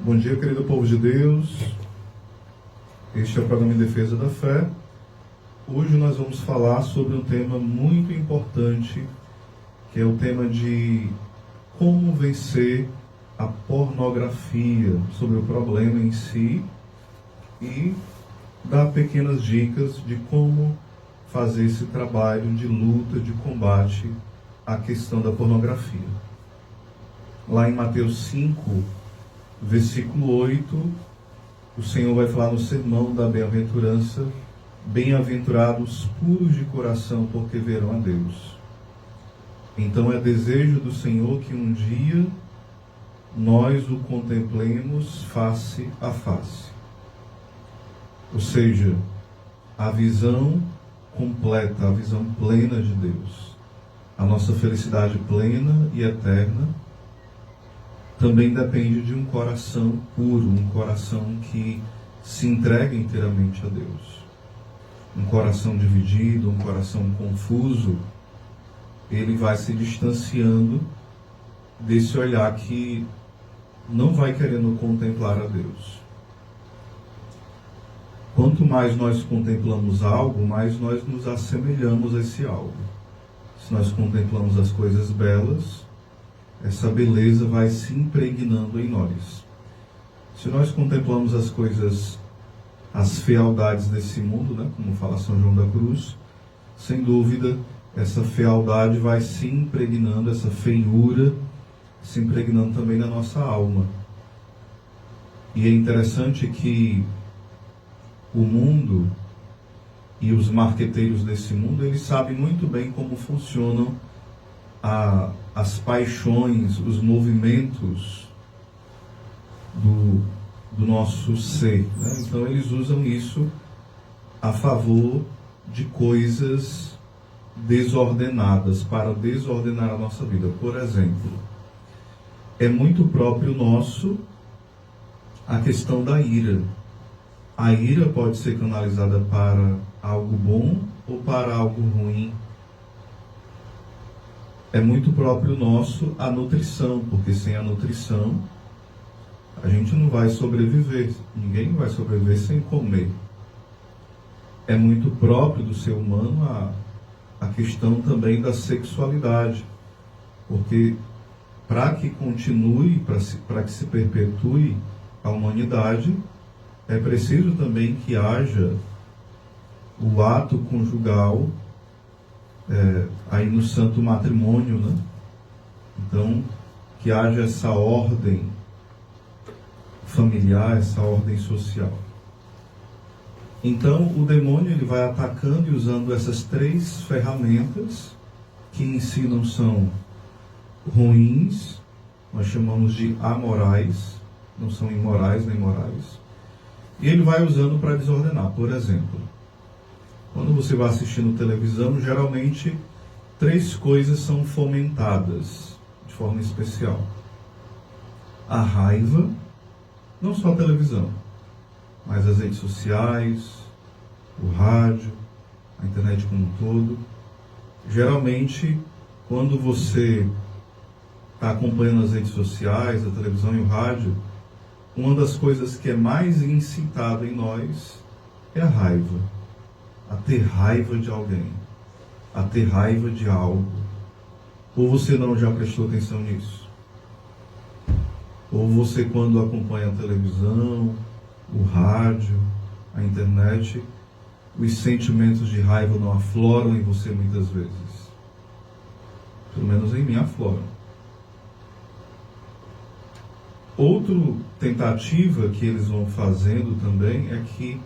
Bom dia, querido povo de Deus. Este é o programa em defesa da fé. Hoje nós vamos falar sobre um tema muito importante, que é o tema de como vencer a pornografia, sobre o problema em si, e dar pequenas dicas de como fazer esse trabalho de luta, de combate à questão da pornografia. Lá em Mateus 5, versículo 8, o Senhor vai falar no sermão da bem-aventurança: bem-aventurados puros de coração, porque verão a Deus. Então é desejo do Senhor que um dia nós o contemplemos face a face. Ou seja, a visão completa, a visão plena de Deus, a nossa felicidade plena e eterna, também depende de um coração puro, um coração que se entrega inteiramente a Deus. Um coração dividido, um coração confuso, ele vai se distanciando desse olhar que não vai querendo contemplar a Deus. Quanto mais nós contemplamos algo, mais nós nos assemelhamos a esse algo. Se nós contemplamos as coisas belas, essa beleza vai se impregnando em nós. Se nós contemplamos as coisas, as fealdades desse mundo, como fala São João da Cruz, sem dúvida, essa fealdade vai se impregnando, essa feiura, se impregnando também na nossa alma. E é interessante que o mundo e os marqueteiros desse mundo, eles sabem muito bem como funcionam as paixões, os movimentos do nosso ser. Então eles usam isso a favor de coisas desordenadas, para desordenar a nossa vida. Por exemplo, é muito próprio nosso a questão da ira. A ira pode ser canalizada para algo bom ou para algo ruim. É muito próprio nosso a nutrição, porque sem a nutrição a gente não vai sobreviver. Ninguém vai sobreviver sem comer. É muito próprio do ser humano a questão também da sexualidade, porque para que continue, para que se perpetue a humanidade, é preciso também que haja o ato conjugal, aí no santo matrimônio, Então, que haja essa ordem familiar, essa ordem social. Então, o demônio ele vai atacando e usando essas três ferramentas, que em si não são ruins, nós chamamos de amorais, não são imorais nem morais, e ele vai usando para desordenar. Por exemplo, quando você vai assistindo televisão, geralmente três coisas são fomentadas de forma especial: a raiva, não só a televisão, mas as redes sociais, o rádio, a internet como um todo. Geralmente, quando você está acompanhando as redes sociais, a televisão e o rádio, uma das coisas que é mais incitada em nós é a raiva. A ter raiva de alguém, a ter raiva de algo. Ou você não já prestou atenção nisso? Ou você, quando acompanha a televisão, o rádio, a internet, os sentimentos de raiva não afloram em você muitas vezes? Pelo menos em mim afloram. Outra tentativa que eles vão fazendo também é que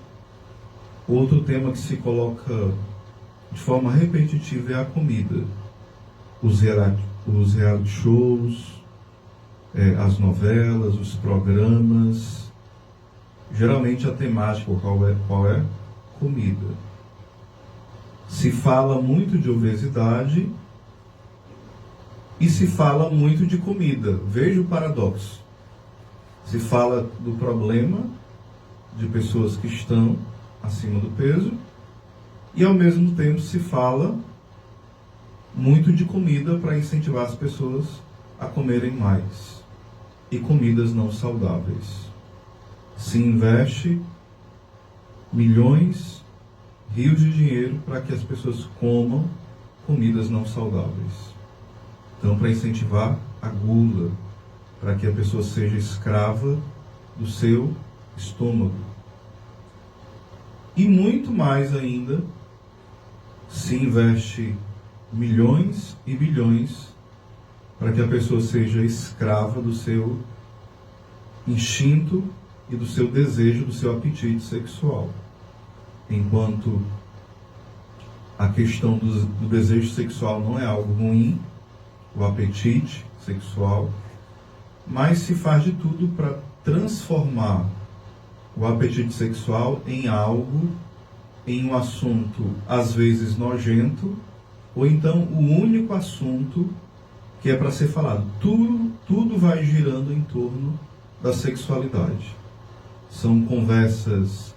outro tema que se coloca de forma repetitiva é a comida. Os reality shows, as novelas, os programas. Geralmente a temática qual é? Comida. Se fala muito de obesidade e se fala muito de comida. Veja o paradoxo. Se fala do problema de pessoas que estão acima do peso, e ao mesmo tempo se fala muito de comida para incentivar as pessoas a comerem mais. e comidas não saudáveis. Se investe milhões, rios de dinheiro para que as pessoas comam comidas não saudáveis. Então, para incentivar a gula, para que a pessoa seja escrava do seu estômago. E muito mais ainda, se investe milhões e bilhões para que a pessoa seja escrava do seu instinto e do seu desejo, do seu apetite sexual. Enquanto a questão do desejo sexual não é algo ruim, o apetite sexual, mas se faz de tudo para transformar o apetite sexual em algo, em um assunto às vezes nojento, ou então o único assunto que é para ser falado. Tudo vai girando em torno da sexualidade. São conversas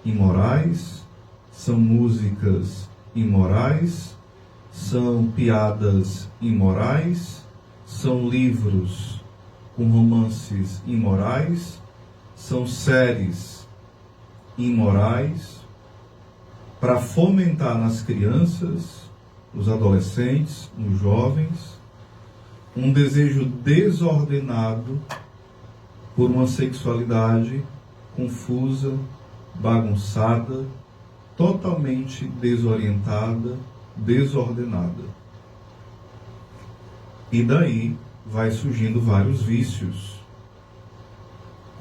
imorais, são músicas imorais, são piadas imorais, são livros com romances imorais, são séries imorais, para fomentar nas crianças, nos adolescentes, nos jovens, um desejo desordenado por uma sexualidade confusa, bagunçada, totalmente desorientada, desordenada. E daí vai surgindo vários vícios,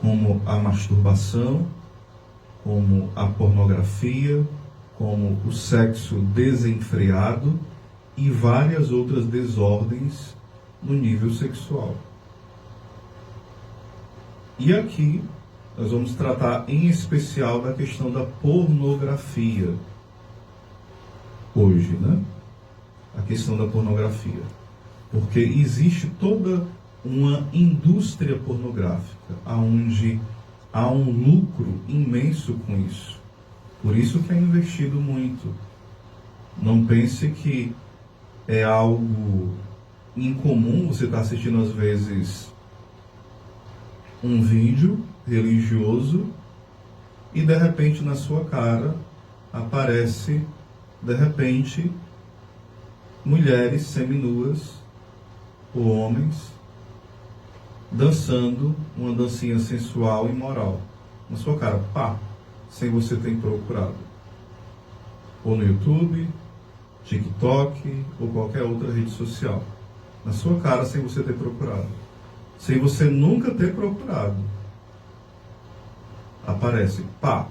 como a masturbação, como a pornografia, como o sexo desenfreado e várias outras desordens no nível sexual. E aqui nós vamos tratar em especial da questão da pornografia hoje, né? A questão da pornografia. Porque existe toda uma indústria pornográfica, onde há um lucro imenso com isso. Por isso que é investido muito. Não pense que é algo incomum você estar assistindo às vezes um vídeo religioso e de repente na sua cara aparece de repente mulheres seminuas ou homens dançando uma dancinha sensual e moral na sua cara, pá, sem você ter procurado, ou no YouTube, TikTok ou qualquer outra rede social, na sua cara sem você ter procurado, sem você nunca ter procurado, aparece, pá,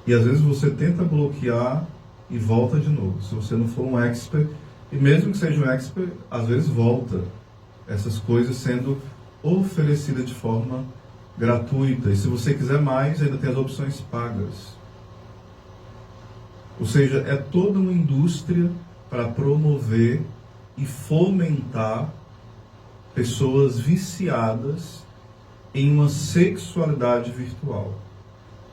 e às vezes você tenta bloquear e volta de novo, se você não for um expert, e mesmo que seja um expert, às vezes volta essas coisas sendo oferecidas de forma gratuita, e se você quiser mais, ainda tem as opções pagas. Ou seja, é toda uma indústria para promover e fomentar pessoas viciadas em uma sexualidade virtual,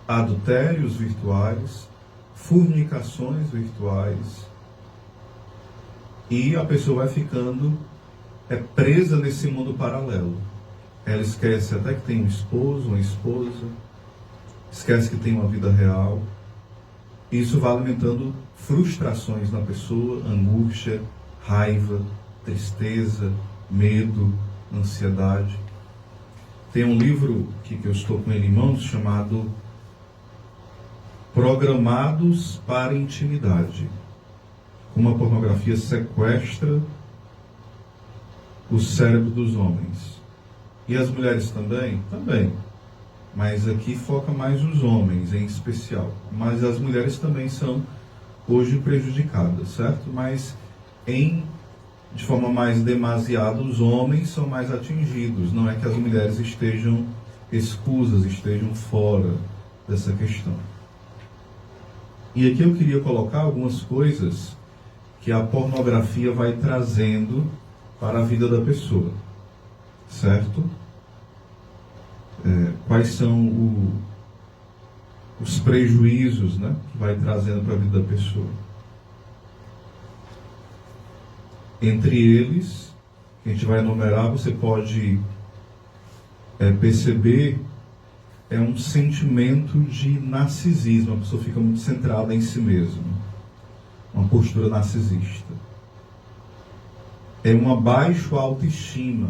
adultérios virtuais, fornicações virtuais, e a pessoa vai ficando presa nesse mundo paralelo. Ela esquece até que tem um esposo, uma esposa, esquece que tem uma vida real. Isso vai alimentando frustrações na pessoa, angústia, raiva, tristeza, medo, ansiedade. Tem um livro que eu estou com ele em mãos chamado Programados para Intimidade. Como a pornografia sequestra o cérebro dos homens. E as mulheres também? Também. Mas aqui foca mais os homens em especial. Mas as mulheres também são hoje prejudicadas, certo? Mas de forma mais demasiada, os homens são mais atingidos. Não é que as mulheres estejam escusas, estejam fora dessa questão. E aqui eu queria colocar algumas coisas que a pornografia vai trazendo para a vida da pessoa, certo? Quais são os prejuízos, né, que vai trazendo para a vida da pessoa. Entre eles, que a gente vai enumerar, você pode perceber, é um sentimento de narcisismo. A pessoa fica muito centrada em si mesma, uma postura narcisista. É uma baixa autoestima,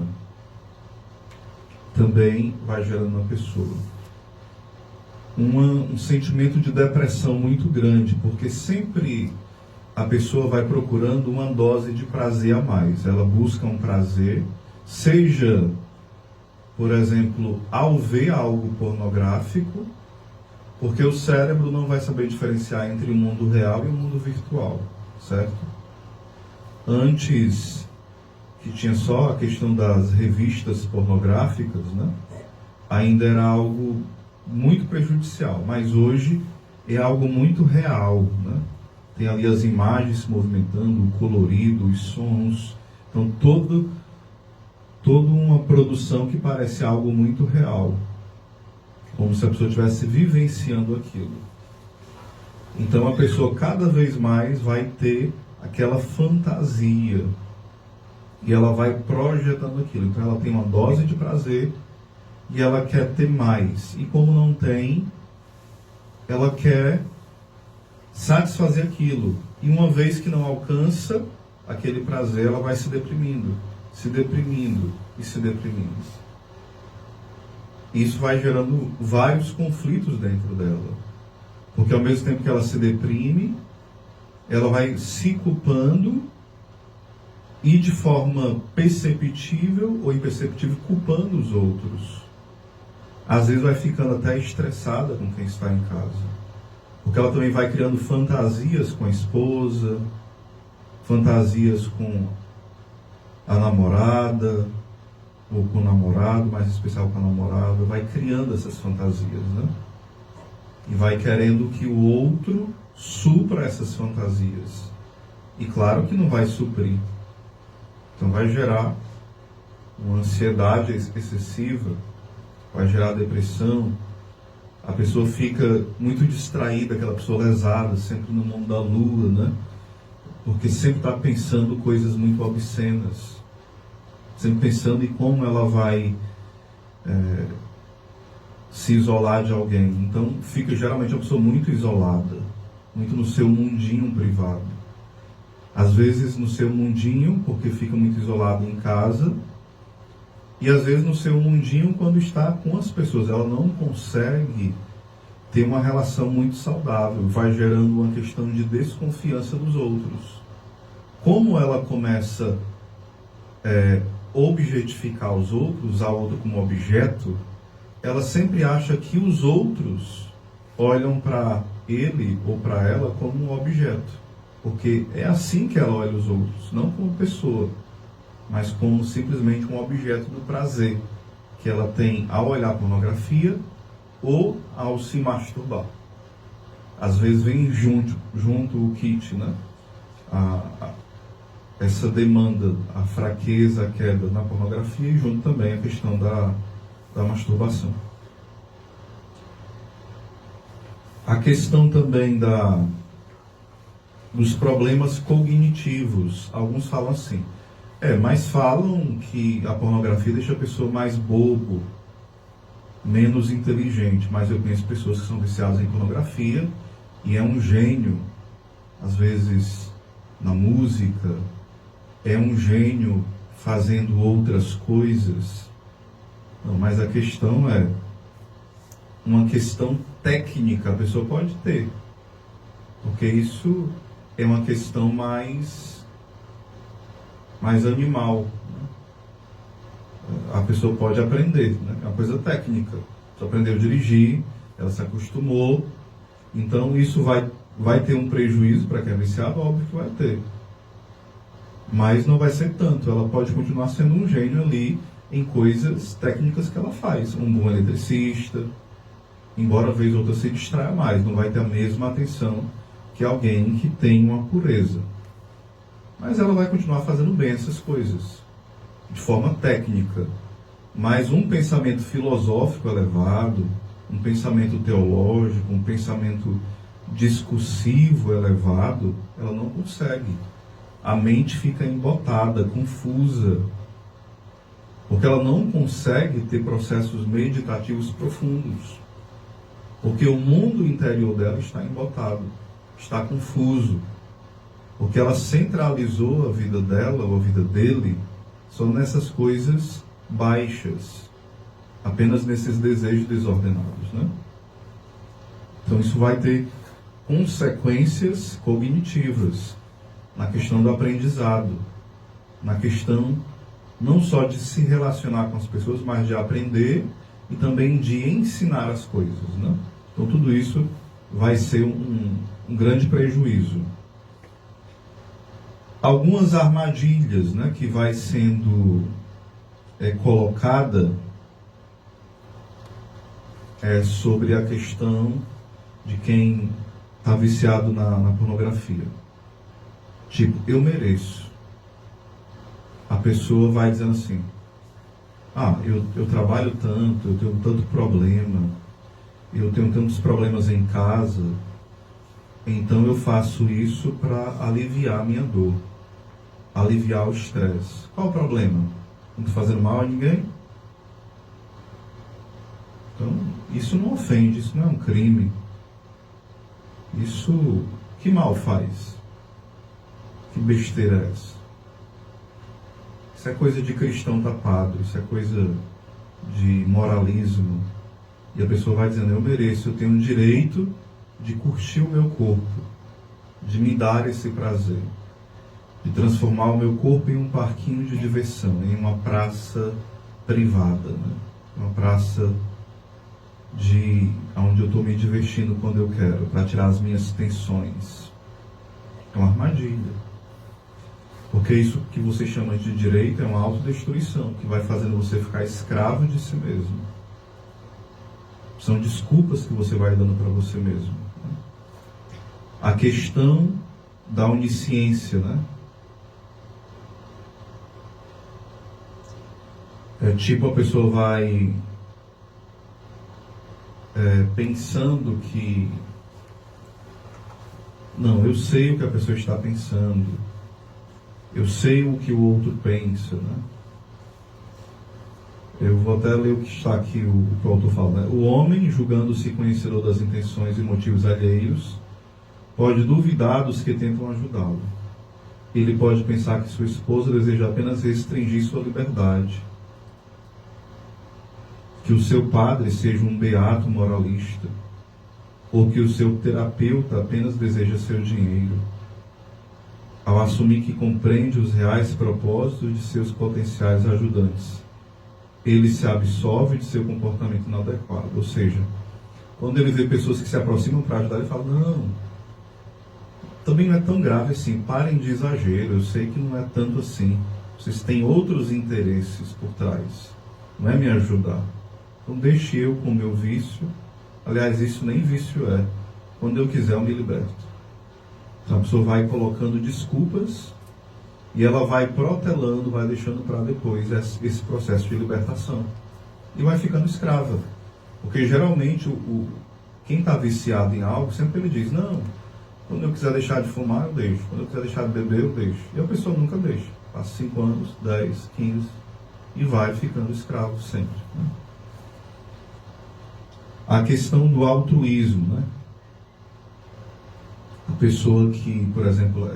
também vai gerando na pessoa. Um sentimento de depressão muito grande, porque sempre a pessoa vai procurando uma dose de prazer a mais. Ela busca um prazer, seja, por exemplo, ao ver algo pornográfico, porque o cérebro não vai saber diferenciar entre o mundo real e o mundo virtual, certo? Antes, que tinha só a questão das revistas pornográficas, né? Ainda era algo muito prejudicial, mas hoje é algo muito real, né? Tem ali as imagens se movimentando, o colorido, os sons, então toda uma produção que parece algo muito real, como se a pessoa estivesse vivenciando aquilo. Então a pessoa cada vez mais vai ter aquela fantasia e ela vai projetando aquilo. Então ela tem uma dose de prazer e ela quer ter mais. E como não tem, ela quer satisfazer aquilo. E uma vez que não alcança aquele prazer, ela vai se deprimindo e se deprimindo. Isso vai gerando vários conflitos dentro dela. Porque ao mesmo tempo que ela se deprime, ela vai se culpando e de forma perceptível ou imperceptível culpando os outros. Às vezes vai ficando até estressada com quem está em casa. Porque ela também vai criando fantasias com a esposa, fantasias com a namorada, ou com o namorado, mais em especial com a namorada, vai criando essas fantasias, né? E vai querendo que o outro supra essas fantasias. E claro que não vai suprir. Então vai gerar uma ansiedade excessiva, vai gerar depressão. A pessoa fica muito distraída, aquela pessoa lesada, sempre no mundo da lua, né? Porque sempre está pensando coisas muito obscenas. Sempre pensando em como ela vai se isolar de alguém. Então fica geralmente a pessoa muito isolada, muito no seu mundinho privado. Às vezes no seu mundinho, porque fica muito isolado em casa, e às vezes no seu mundinho quando está com as pessoas. Ela não consegue ter uma relação muito saudável, vai gerando uma questão de desconfiança dos outros. Como ela começa objetificar os outros, usar o outro como objeto, ela sempre acha que os outros olham para ele ou para ela como um objeto. Porque é assim que ela olha os outros, não como pessoa, mas como simplesmente um objeto do prazer que ela tem ao olhar pornografia ou ao se masturbar. Às vezes vem junto o kit, né? Essa demanda, a fraqueza, a queda na pornografia e junto também a questão da masturbação. A questão também dos problemas cognitivos. Alguns falam assim, mas falam que a pornografia deixa a pessoa mais bobo, menos inteligente, mas eu conheço pessoas que são viciadas em pornografia e é um gênio, às vezes na música, é um gênio fazendo outras coisas. Não, mas a questão é uma questão técnica, a pessoa pode ter, porque isso é uma questão mais animal, né? A pessoa pode aprender, né? É uma coisa técnica. Ela aprendeu a dirigir, ela se acostumou, então isso vai ter um prejuízo para quem é viciado, óbvio que vai ter. Mas não vai ser tanto, ela pode continuar sendo um gênio ali em coisas técnicas que ela faz. Um bom eletricista, embora a vez ou outra se distraia mais, não vai ter a mesma atenção que alguém que tem uma pureza. Mas ela vai continuar fazendo bem essas coisas, de forma técnica. Mas um pensamento filosófico elevado, um pensamento teológico, um pensamento discursivo elevado, ela não consegue. A mente fica embotada, confusa, Porque ela não consegue ter processos meditativos profundos. Porque o mundo interior dela está embotado, está confuso. Porque ela centralizou a vida dela, ou a vida dele, só nessas coisas baixas. Apenas nesses desejos desordenados, né? Então isso vai ter consequências cognitivas na questão do aprendizado, na questão não só de se relacionar com as pessoas, mas de aprender e também de ensinar as coisas, né? Então tudo isso vai ser um grande prejuízo. Algumas armadilhas, né, que vai sendo colocada sobre a questão de quem está viciado na pornografia. Tipo, eu mereço. A pessoa vai dizendo assim, eu trabalho tanto, eu tenho tanto problema, eu tenho tantos problemas em casa, então eu faço isso para aliviar a minha dor, aliviar o estresse. Qual o problema? Não estou fazendo mal a ninguém? Então, isso não ofende, isso não é um crime. Isso, que mal faz? Que besteira é essa? Isso é coisa de cristão tapado, isso é coisa de moralismo. E a pessoa vai dizendo, eu mereço, eu tenho o direito de curtir o meu corpo, de me dar esse prazer, de transformar o meu corpo em um parquinho de diversão, em uma praça privada, né? Uma praça onde eu estou me divertindo quando eu quero, para tirar as minhas tensões. É uma armadilha. Porque isso que você chama de direito é uma autodestruição, que vai fazendo você ficar escravo de si mesmo. São desculpas que você vai dando para você mesmo. A questão da onisciência, né? Tipo, a pessoa vai pensando que não, eu sei o que a pessoa está pensando, eu sei o que o outro pensa, né? Eu vou até ler o que está aqui, o que o autor fala, né? O homem, julgando-se conhecedor das intenções e motivos alheios, pode duvidar dos que tentam ajudá-lo. Ele pode pensar que sua esposa deseja apenas restringir sua liberdade, que o seu padre seja um beato moralista, ou que o seu terapeuta apenas deseja seu dinheiro. Ao assumir que compreende os reais propósitos de seus potenciais ajudantes, ele se absolve de seu comportamento inadequado. Ou seja, quando ele vê pessoas que se aproximam para ajudar, ele fala, não, também não é tão grave assim, parem de exagero, eu sei que não é tanto assim, vocês têm outros interesses por trás, não é me ajudar. Então deixe eu com o meu vício, aliás, isso nem vício é, quando eu quiser eu me liberto. Então a pessoa vai colocando desculpas e ela vai protelando, vai deixando para depois esse processo de libertação. E vai ficando escrava. Porque geralmente quem está viciado em algo, sempre ele diz, não, quando eu quiser deixar de fumar, eu deixo. Quando eu quiser deixar de beber, eu deixo. E a pessoa nunca deixa. Passa 5 anos, 10, 15 e vai ficando escravo sempre, né? A questão do altruísmo, né? A pessoa que, por exemplo,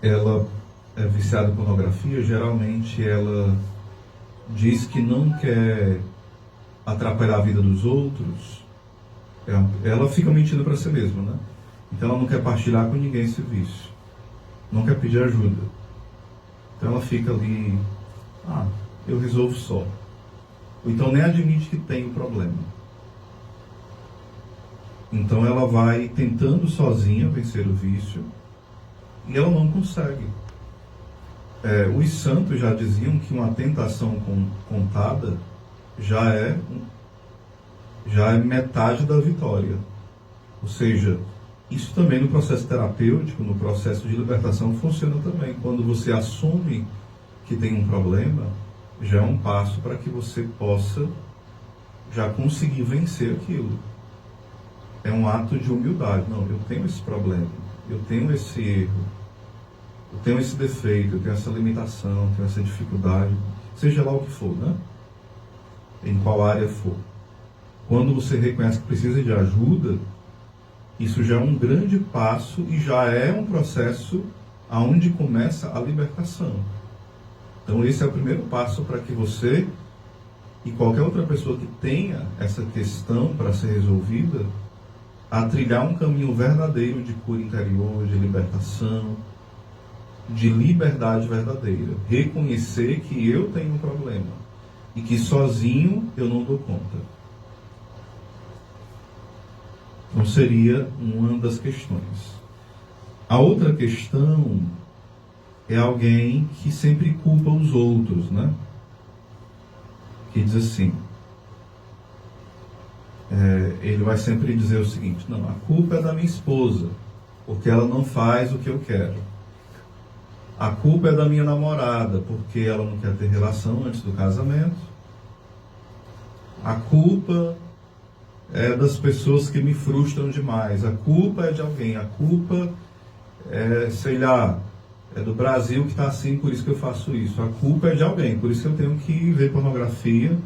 ela é viciada em pornografia, geralmente ela diz que não quer atrapalhar a vida dos outros, ela fica mentindo para si mesma, né? Então ela não quer partilhar com ninguém esse vício, não quer pedir ajuda. Então ela fica ali, eu resolvo só. Ou então nem admite que tem o problema. Então ela vai tentando sozinha vencer o vício e ela não consegue. Os santos já diziam que uma tentação contada já é metade da vitória. Ou seja, isso também no processo terapêutico, no processo de libertação, funciona também. Quando você assume que tem um problema, já é um passo para que você possa já conseguir vencer aquilo. É um ato de humildade. Não, eu tenho esse problema, eu tenho esse erro, eu tenho esse defeito, eu tenho essa limitação, eu tenho essa dificuldade, seja lá o que for, né? Em qual área for. Quando você reconhece que precisa de ajuda, isso já é um grande passo e já é um processo aonde começa a libertação. Então esse é o primeiro passo para que você e qualquer outra pessoa que tenha essa questão para ser resolvida, a trilhar um caminho verdadeiro de cura interior, de libertação, de liberdade verdadeira. Reconhecer que eu tenho um problema e que sozinho eu não dou conta. Então seria uma das questões. A outra questão é alguém que sempre culpa os outros, né? Que diz assim, ele vai sempre dizer o seguinte: não, a culpa é da minha esposa, porque ela não faz o que eu quero. A culpa é da minha namorada, porque ela não quer ter relação antes do casamento. A culpa é das pessoas que me frustram demais. A culpa é de alguém. A culpa é, sei lá, é do Brasil que está assim, por isso que eu faço isso. A culpa é de alguém, por isso que eu tenho que ver pornografia.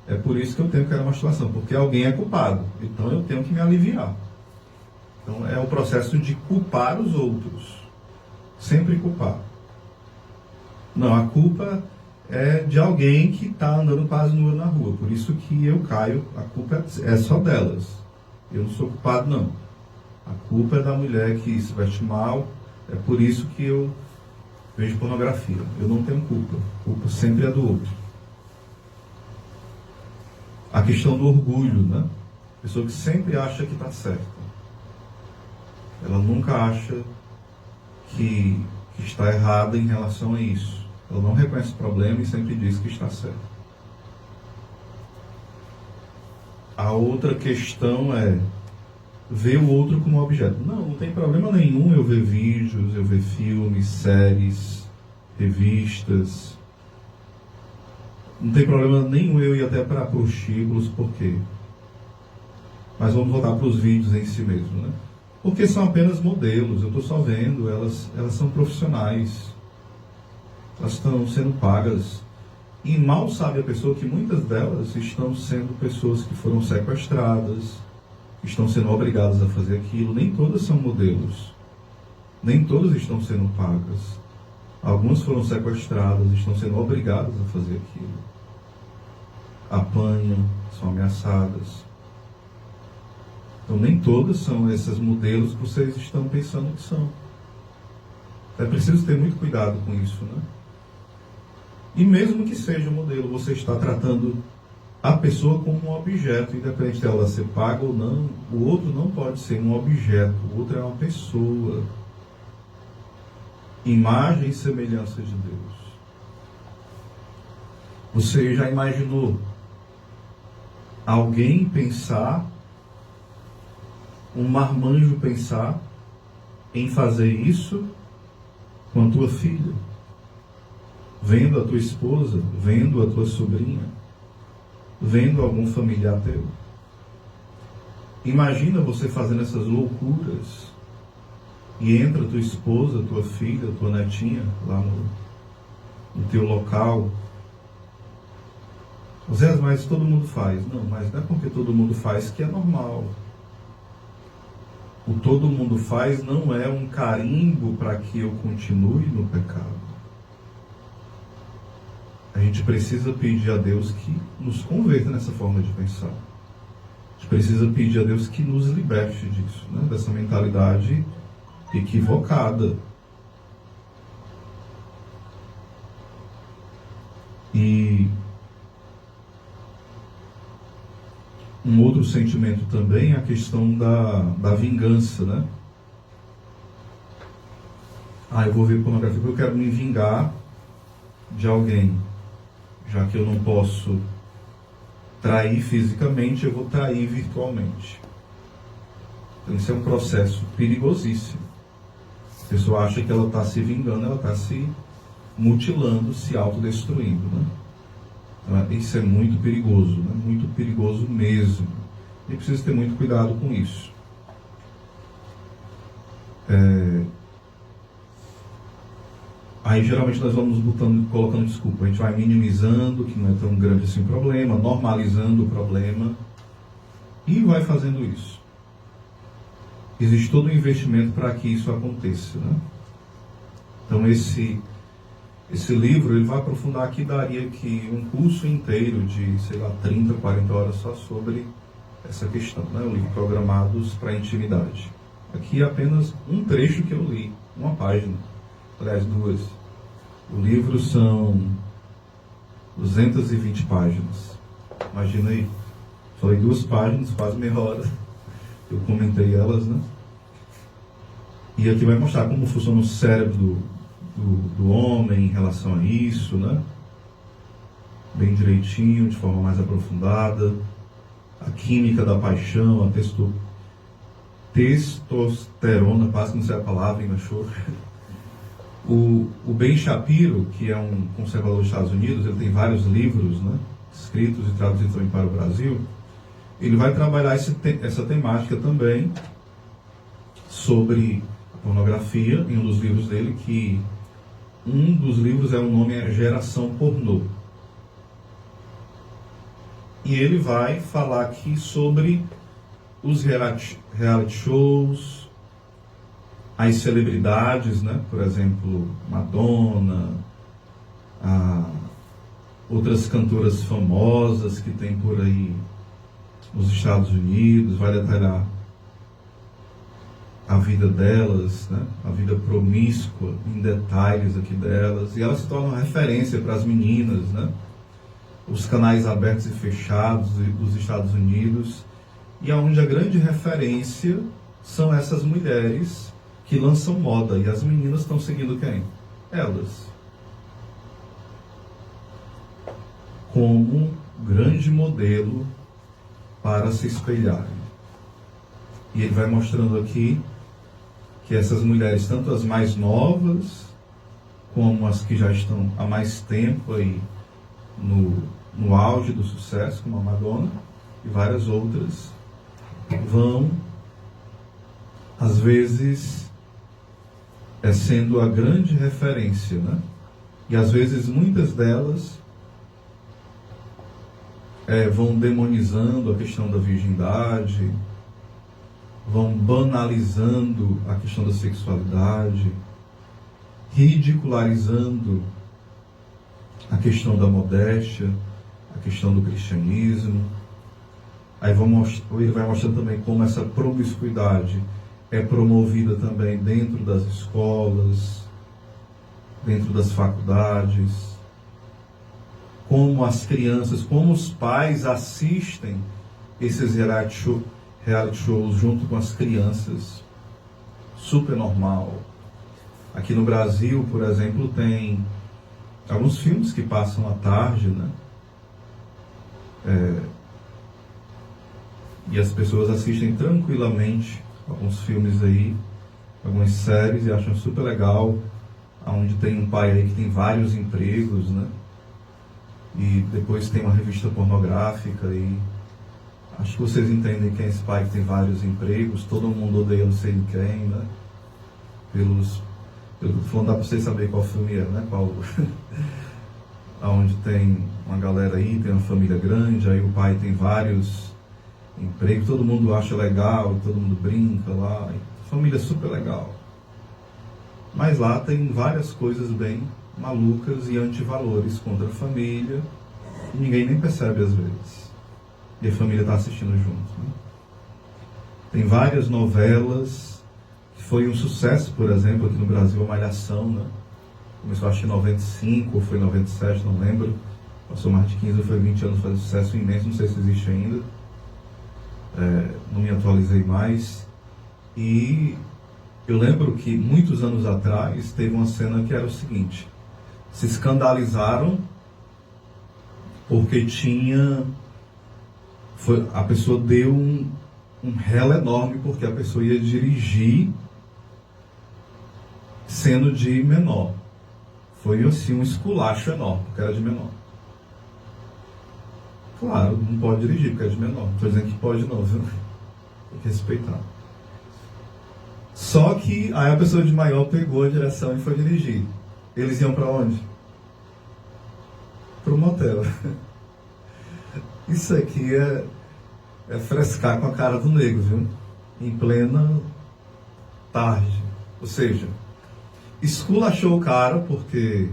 É por isso que eu tenho que ir à masturbação, porque alguém é culpado. Então eu tenho que me aliviar. Então é o processo de culpar os outros. Sempre culpar. Não, a culpa é de alguém que está andando quase nua na rua. Por isso que eu caio, a culpa é só delas. Eu não sou culpado, não. A culpa é da mulher que se veste mal. É por isso que eu vejo pornografia. Eu não tenho culpa. A culpa sempre é do outro. A questão do orgulho, né? A pessoa que sempre acha que está certa. Ela nunca acha que está errada em relação a isso. Ela não reconhece o problema e sempre diz que está certa. A outra questão é ver o outro como objeto. Não tem problema nenhum eu ver vídeos, eu ver filmes, séries, revistas. Não tem problema nenhum eu ir até para prostíbulos, por quê? Mas vamos voltar para os vídeos em si mesmo, né? Porque são apenas modelos, eu estou só vendo, elas são profissionais, elas estão sendo pagas. E mal sabe a pessoa que muitas delas estão sendo pessoas que foram sequestradas, estão sendo obrigadas a fazer aquilo. Nem todas são modelos, nem todas estão sendo pagas. Algumas foram sequestradas, estão sendo obrigadas a fazer aquilo. Apanham, são ameaçadas. Então nem todas são esses modelos que vocês estão pensando que são. É preciso ter muito cuidado com isso, né? E mesmo que seja um modelo, você está tratando a pessoa como um objeto, independente dela ser paga ou não. O outro não pode ser um objeto, o outro é uma pessoa. Imagem e semelhança de Deus. Você já imaginou alguém pensar, um marmanjo pensar em fazer isso com a tua filha? Vendo a tua esposa, vendo a tua sobrinha, vendo algum familiar teu? Imagina você fazendo essas loucuras e entra tua esposa, tua filha, tua netinha lá no teu local. Zé, mas todo mundo faz. Não, mas não é porque todo mundo faz que é normal. O todo mundo faz não é um carimbo para que eu continue no pecado. A gente precisa pedir a Deus que nos converta nessa forma de pensar. A gente precisa pedir a Deus que nos liberte disso, né? Dessa mentalidade equivocada. E um outro sentimento também é a questão da vingança, né? Eu vou ver pornografia porque eu quero me vingar de alguém. Já que eu não posso trair fisicamente, eu vou trair virtualmente. Então isso é um processo perigosíssimo. A pessoa acha que ela está se vingando, ela está se mutilando, se autodestruindo, né? Então, isso é muito perigoso, né? Muito perigoso mesmo. E precisa ter muito cuidado com isso. Aí geralmente nós vamos colocando desculpa, a gente vai minimizando que não é tão grande assim o problema, normalizando o problema e vai fazendo isso. Existe todo um investimento para que isso aconteça, né? Então esse livro ele vai aprofundar aqui, daria aqui um curso inteiro de, sei lá, 30, 40 horas só sobre essa questão, né? O livro Programados para a Intimidade. Aqui é apenas um trecho que eu li, uma página. Aliás, duas. O livro são 220 páginas. Imagina aí. Falei 2 páginas, quase meia hora. Eu comentei elas, né? E aqui vai mostrar como funciona o cérebro do homem em relação a isso, né? Bem direitinho, de forma mais aprofundada. A química da paixão, a testosterona, quase que não sei a palavra, ainda achou. O Ben Shapiro, que é um conservador dos Estados Unidos, ele tem vários livros, né, escritos e traduzidos também para o Brasil. Ele vai trabalhar essa temática também sobre a pornografia em um dos livros dele, que um dos livros o nome é Geração Pornô. E ele vai falar aqui sobre os reality shows, as celebridades, né? Por exemplo, Madonna, outras cantoras famosas que tem por aí nos Estados Unidos, vai detalhar a vida delas, né? A vida promíscua, em detalhes aqui delas, e elas se tornam referência para as meninas, né? Os canais abertos e fechados dos Estados Unidos, e onde a grande referência são essas mulheres que lançam moda, e as meninas estão seguindo quem? Elas. Como grande modelo para se espelharem. E ele vai mostrando aqui que essas mulheres, tanto as mais novas, como as que já estão há mais tempo aí no auge do sucesso, como a Madonna, e várias outras, vão, às vezes, sendo a grande referência, né? E às vezes muitas delas vão demonizando a questão da virgindade, vão banalizando a questão da sexualidade, ridicularizando a questão da modéstia, a questão do cristianismo. Aí ele vai mostrando também como essa promiscuidade é promovida também dentro das escolas, dentro das faculdades, como as crianças, como os pais assistem esses reality shows junto com as crianças. Super normal. Aqui no Brasil, por exemplo, tem alguns filmes que passam à tarde, né? E as pessoas assistem tranquilamente alguns filmes aí, algumas séries, e acham super legal, onde tem um pai aí que tem vários empregos, né? E depois tem uma revista pornográfica, e acho que vocês entendem quem é esse pai que tem vários empregos, todo mundo odeia não sei quem, né? Pelo que eu tô falando, dá pra vocês saberem qual filme é, né? Onde tem uma galera aí, tem uma família grande, aí o pai tem vários empregos, todo mundo acha legal, todo mundo brinca lá, família super legal. Mas lá tem várias coisas bem malucas e antivalores contra a família, e ninguém nem percebe às vezes. E a família está assistindo junto, né? Tem várias novelas que foi um sucesso, por exemplo, aqui no Brasil, a Malhação, né? Começou acho que em 95 ou foi em 97, não lembro. Passou mais de 15 ou foi 20 anos, fazendo sucesso imenso, não sei se existe ainda. Não me atualizei mais. E eu lembro que muitos anos atrás teve uma cena que era o seguinte: se escandalizaram porque a pessoa deu um relo enorme porque a pessoa ia dirigir sendo de menor. Foi assim um esculacho enorme, porque era de menor. Claro, não pode dirigir porque é de menor. Não estou dizendo que pode não, viu? Tem que respeitar. Só que aí a pessoa de maior pegou a direção e foi dirigir. eles iam para onde? Para o motel. Isso aqui é frescar com a cara do negro, viu? Em plena tarde. Ou seja, esculachou o cara porque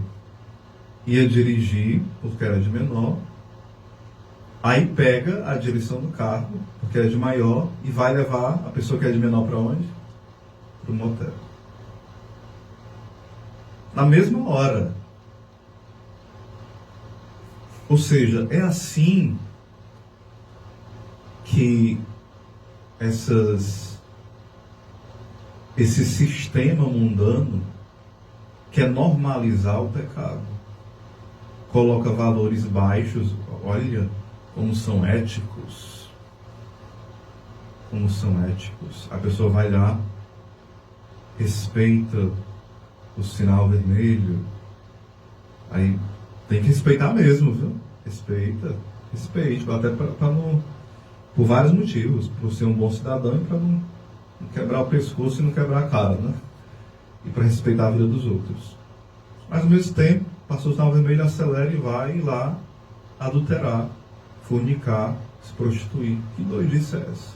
ia dirigir, porque era de menor. Aí pega a direção do carro, porque é de maior, e vai levar a pessoa que é de menor para onde? Para o motel. Na mesma hora. Ou seja, é assim que esse sistema mundano quer normalizar o pecado. Coloca valores baixos, olha como são éticos. Como são éticos. A pessoa vai lá, respeita o sinal vermelho. Aí tem que respeitar mesmo, viu? Respeite, até para não, por vários motivos, por ser um bom cidadão e para não quebrar o pescoço e não quebrar a cara, né? E para respeitar a vida dos outros. Mas ao mesmo tempo, passou o sinal vermelho, acelera e vai lá adulterar, fornicar, se prostituir. Que doidice é essa?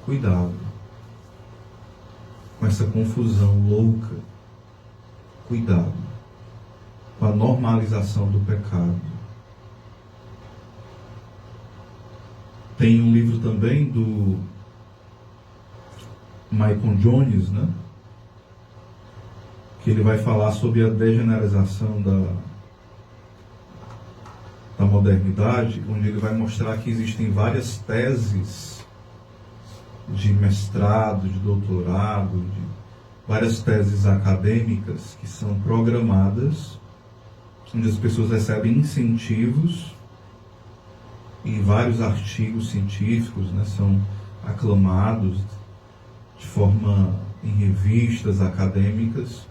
Cuidado com essa confusão louca. Cuidado com a normalização do pecado. Tem um livro também do Michael Jones, né? Que ele vai falar sobre a degeneração da modernidade, onde ele vai mostrar que existem várias teses de mestrado, de doutorado, várias teses acadêmicas que são programadas, onde as pessoas recebem incentivos e vários artigos científicos, né, são aclamados de forma em revistas acadêmicas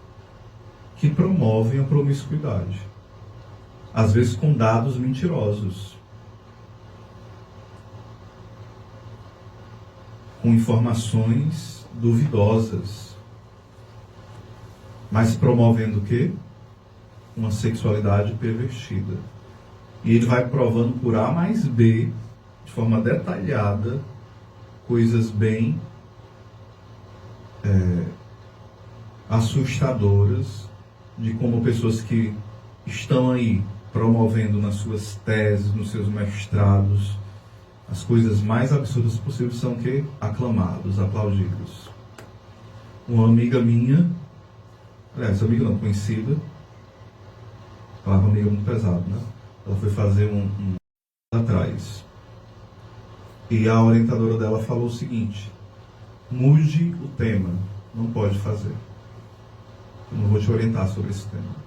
que promovem a promiscuidade, às vezes com dados mentirosos, com informações duvidosas, mas promovendo o quê? Uma sexualidade pervertida. E ele vai provando por A mais B, de forma detalhada, coisas bem assustadoras de como pessoas que estão aí promovendo nas suas teses, nos seus mestrados, as coisas mais absurdas possíveis são que aclamados, aplaudidos. Uma amiga minha, aliás, amiga não, conhecida, palavra amiga muito pesado, né? Ela foi fazer um atrás. E a orientadora dela falou o seguinte: mude o tema, não pode fazer. Eu não vou te orientar sobre esse tema.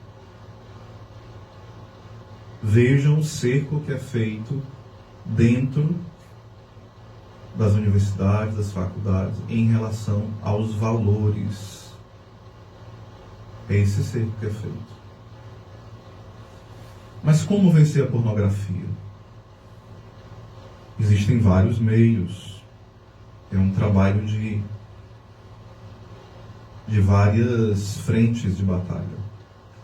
Vejam o cerco que é feito dentro das universidades, das faculdades, em relação aos valores. É esse cerco que é feito. Mas como vencer a pornografia? Existem vários meios. É um trabalho de várias frentes de batalha.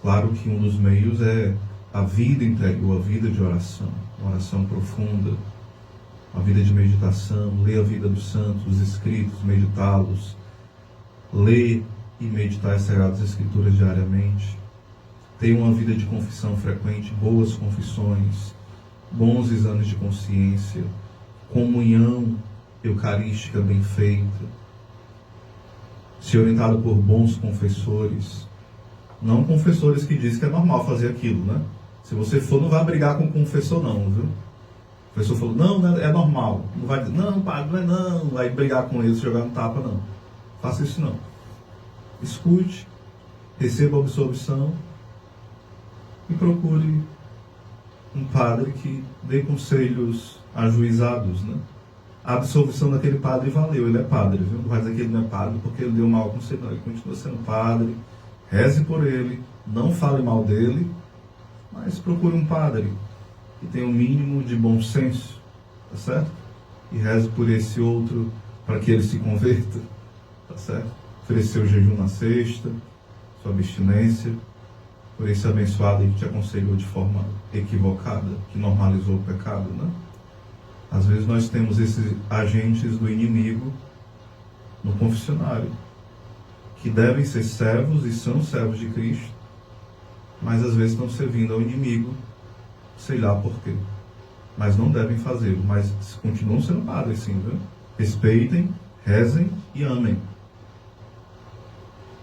Claro que um dos meios é a vida interior, a vida de oração, uma oração profunda, a vida de meditação, ler a vida dos santos, os escritos, meditá-los, ler e meditar as Sagradas Escrituras diariamente, ter uma vida de confissão frequente, boas confissões, bons exames de consciência, comunhão eucarística bem feita, ser orientado por bons confessores, não confessores que dizem que é normal fazer aquilo, né? Se você for, não vai brigar com o confessor não, viu? O professor falou, não, é normal. Não vai dizer, não, padre, não é não. Vai brigar com eles, jogar no tapa, não. Faça isso não. Escute, receba a absolvição e procure um padre que dê conselhos ajuizados, né? A absolvição daquele padre valeu, ele é padre, viu? Não vai dizer que ele não é padre porque ele deu mau conselho, não. Ele continua sendo padre, reze por ele, não fale mal dele, mas procure um padre que tenha um mínimo de bom senso, tá certo? E reze por esse outro para que ele se converta, tá certo? Oferecer o jejum na sexta, sua abstinência, por esse abençoado aí que te aconselhou de forma equivocada, que normalizou o pecado, né? Às vezes nós temos esses agentes do inimigo no confessionário, que devem ser servos e são servos de Cristo, mas às vezes estão servindo ao inimigo, sei lá por quê. Mas não devem fazê-lo, mas continuam sendo padres sim, viu? Respeitem, rezem e amem.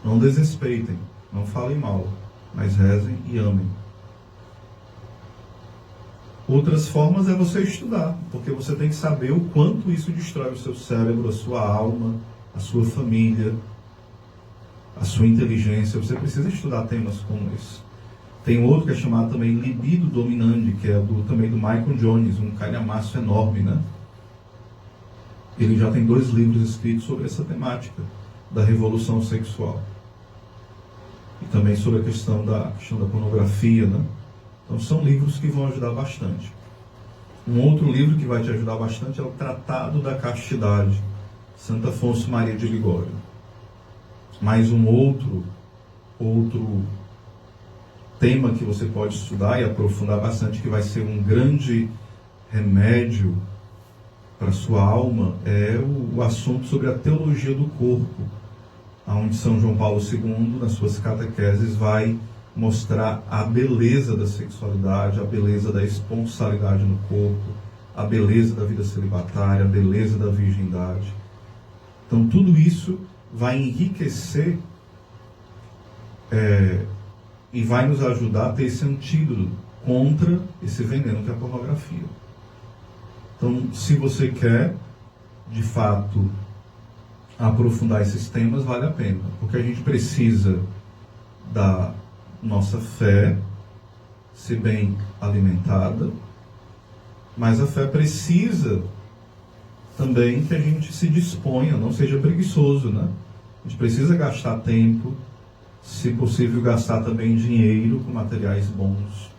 Não desrespeitem, não falem mal, mas rezem e amem. Outras formas é você estudar, porque você tem que saber o quanto isso destrói o seu cérebro, a sua alma, a sua família, a sua inteligência. Você precisa estudar temas como esse. Tem outro que é chamado também Libido Dominante, que é também do Michael Jones, um calhamaço enorme, né? Ele já tem 2 livros escritos sobre essa temática da revolução sexual. E também sobre a questão da pornografia, né? Então são livros que vão ajudar bastante. Um outro livro que vai te ajudar bastante é o Tratado da Castidade, Santo Afonso Maria de Ligório. Mais um outro tema que você pode estudar e aprofundar bastante, que vai ser um grande remédio para a sua alma, é o assunto sobre a teologia do corpo, onde São João Paulo II, nas suas catequeses, vai mostrar a beleza da sexualidade, a beleza da esponsalidade no corpo, a beleza da vida celibatária, a beleza da virgindade. Então tudo isso vai enriquecer e vai nos ajudar a ter esse antídoto contra esse veneno que é a pornografia. Então, se você quer, de fato, aprofundar esses temas, vale a pena, porque a gente precisa da nossa fé ser bem alimentada, mas a fé precisa também que a gente se disponha, não seja preguiçoso, né? A gente precisa gastar tempo, se possível gastar também dinheiro com materiais bons.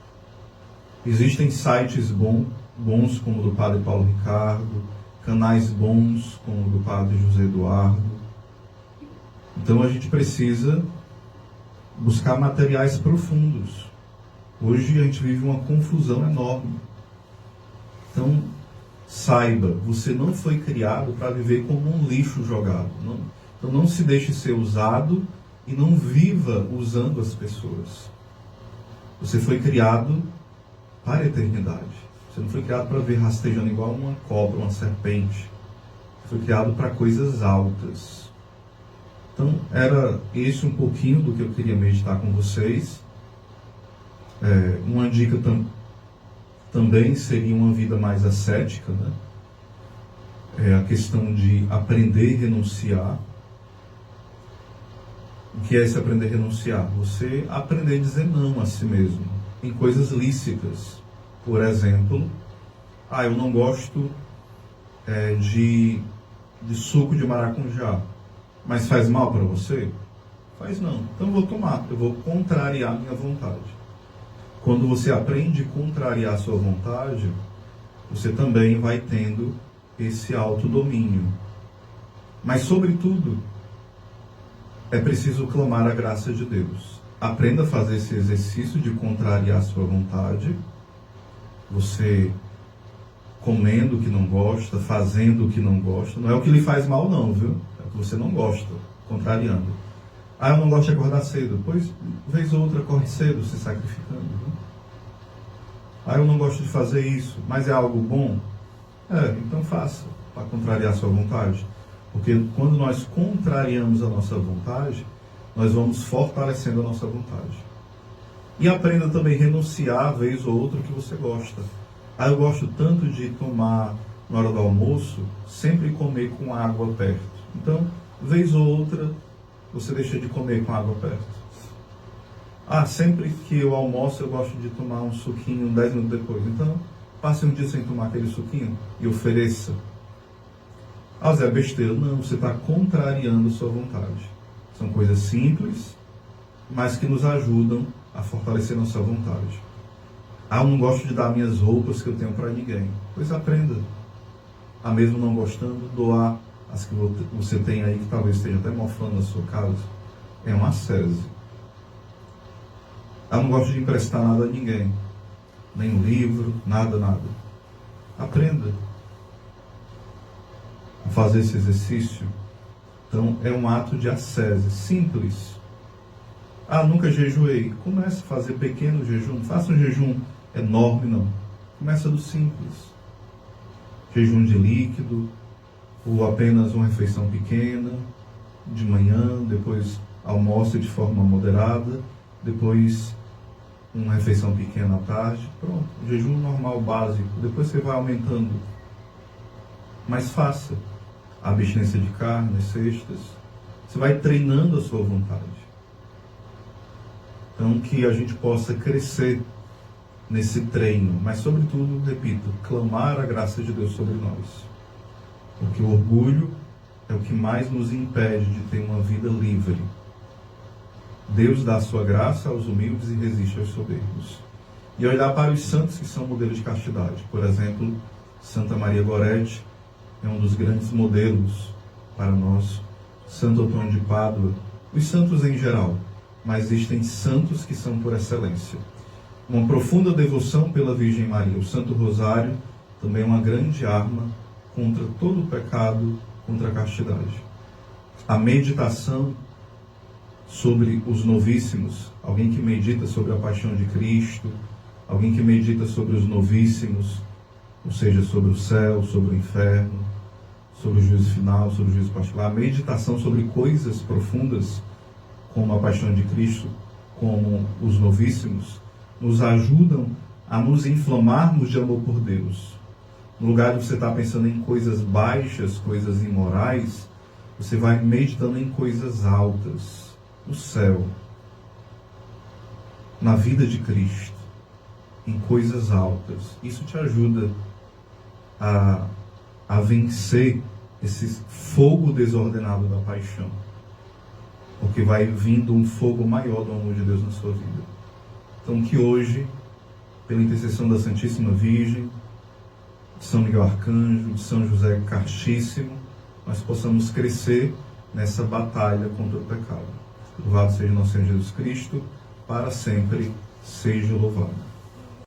Existem sites bons como o do Padre Paulo Ricardo, canais bons como o do Padre José Eduardo. Então a gente precisa buscar materiais profundos. Hoje a gente vive uma confusão enorme. Então, saiba, você não foi criado para viver como um lixo jogado. Não. Então não se deixe ser usado e não viva usando as pessoas. Você foi criado para a eternidade. Você não foi criado para ver rastejando igual uma cobra, uma serpente. Você foi criado para coisas altas. Então, era esse um pouquinho do que eu queria meditar com vocês. Uma dica também seria uma vida mais ascética, né? A questão de aprender e renunciar. O que é esse aprender a renunciar? Você aprender a dizer não a si mesmo, em coisas lícitas. Por exemplo, eu não gosto de suco de maracujá, mas faz mal para você? Faz não. Então eu vou tomar, eu vou contrariar a minha vontade. Quando você aprende a contrariar a sua vontade, você também vai tendo esse autodomínio. Mas, sobretudo, é preciso clamar a graça de Deus. Aprenda a fazer esse exercício de contrariar a sua vontade. Você comendo o que não gosta, fazendo o que não gosta. Não é o que lhe faz mal não, viu? É o que você não gosta, contrariando. Eu não gosto de acordar cedo. Pois, vez ou outra, acorde cedo, se sacrificando. Viu? Eu não gosto de fazer isso, mas é algo bom? Então faça, para contrariar a sua vontade. Porque quando nós contrariamos a nossa vontade, nós vamos fortalecendo a nossa vontade. E aprenda também a renunciar, vez ou outra, que você gosta. Eu gosto tanto de tomar, na hora do almoço, sempre comer com água perto. Então, vez ou outra, você deixa de comer com água perto. Sempre que eu almoço, eu gosto de tomar um suquinho 10 minutos depois. Então, passe um dia sem tomar aquele suquinho e ofereça. Zé, besteira. Não, você está contrariando a sua vontade. São coisas simples, mas que nos ajudam a fortalecer nossa vontade. Eu não gosto de dar minhas roupas que eu tenho para ninguém. Pois aprenda. Mesmo não gostando, doar as que você tem aí, que talvez esteja até mofando na sua casa. É uma ascese. Ah, não gosto de emprestar nada a ninguém. Nem um livro, nada. Aprenda a fazer esse exercício. Então, é um ato de ascese, simples. Ah, nunca jejuei. Comece a fazer pequeno jejum. Faça um jejum enorme, não. Começa do simples. Jejum de líquido, ou apenas uma refeição pequena, de manhã, depois almoça de forma moderada, depois uma refeição pequena à tarde. Pronto, jejum normal, básico. Depois você vai aumentando. Mas faça a abstinência de carne, sextas. Você vai treinando a sua vontade. Então, que a gente possa crescer nesse treino, mas sobretudo, repito, clamar a graça de Deus sobre nós. Porque o orgulho é o que mais nos impede de ter uma vida livre. Deus dá a sua graça aos humildes e resiste aos soberbos. E olhar para os santos que são modelos de castidade. Por exemplo, Santa Maria Goretti é um dos grandes modelos para nós. Santo Antônio de Pádua, os santos em geral. Mas existem santos que são por excelência. Uma profunda devoção pela Virgem Maria. O Santo Rosário também é uma grande arma contra todo o pecado, contra a castidade. A meditação sobre os novíssimos, alguém que medita sobre a paixão de Cristo, alguém que medita sobre os novíssimos, ou seja, sobre o céu, sobre o inferno, sobre o juízo final, sobre o juízo particular. A meditação sobre coisas profundas, como a paixão de Cristo, como os novíssimos, nos ajudam a nos inflamarmos de amor por Deus. No lugar de você estar pensando em coisas baixas, coisas imorais, você vai meditando em coisas altas, no céu, na vida de Cristo, em coisas altas. Isso te ajuda a vencer esse fogo desordenado da paixão. Porque vai vindo um fogo maior do amor de Deus na sua vida. Então que hoje, pela intercessão da Santíssima Virgem, de São Miguel Arcanjo, de São José Castíssimo, nós possamos crescer nessa batalha contra o pecado. Louvado seja nosso Senhor Jesus Cristo, para sempre seja louvado.